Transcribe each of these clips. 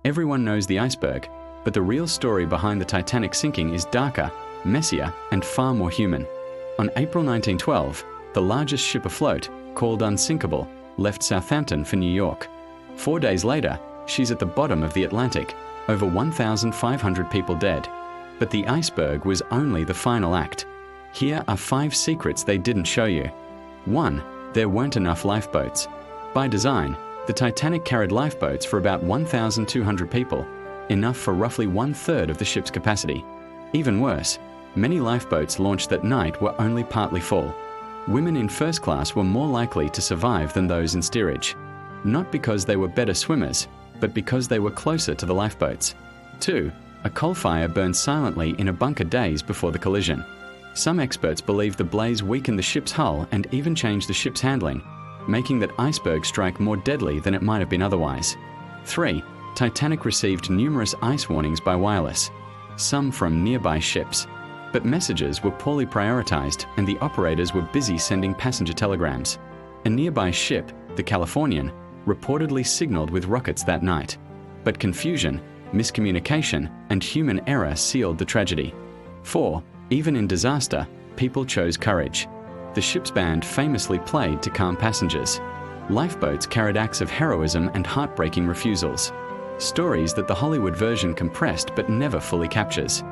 Everyone knows the iceberg, but the real story behind the Titanic sinking is darker, messier, and far more human. On April 1912, the largest ship afloat, called Unsinkable, left Southampton for New York. 4 days later, she's at the bottom of the Atlantic, over 1,500 people dead. But the iceberg was only the final act. Here are 5 secrets they didn't show you. 1. There weren't enough lifeboats. By design, the Titanic carried lifeboats for about 1,200 people, enough for roughly 1/3 of the ship's capacity. Even worse, many lifeboats launched that night were only partly full. Women in first class were more likely to survive than those in steerage, not because they were better swimmers, but because they were closer to the lifeboats. 2. A coal fire burned silently in a bunker days before the collision. Some experts believe the blaze weakened the ship's hull and even changed the ship's handling, making that iceberg strike more deadly than it might have been otherwise. 3. Titanic received numerous ice warnings by wireless, some from nearby ships. But messages were poorly prioritized and the operators were busy sending passenger telegrams. A nearby ship, the Californian, reportedly signaled with rockets that night. But confusion, miscommunication, and human error sealed the tragedy. 4. Even in disaster, people chose courage. The ship's band famously played to calm passengers. Lifeboats carried acts of heroism and heartbreaking refusals. Stories that the Hollywood version compressed but never fully captures.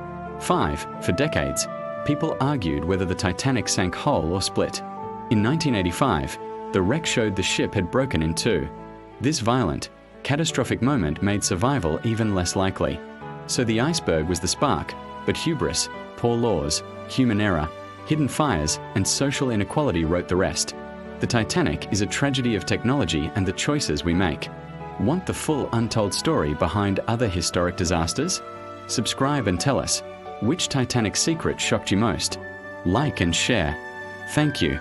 5. For decades, people argued whether the Titanic sank whole or split. In 1985, the wreck showed the ship had broken in two. This violent, catastrophic moment made survival even less likely. So the iceberg was the spark, but hubris, poor laws, human error, hidden fires, and social inequality wrote the rest. The Titanic is a tragedy of technology and the choices we make. Want the full untold story behind other historic disasters? Subscribe and tell us, which Titanic secret shocked you most? Like and share. Thank you.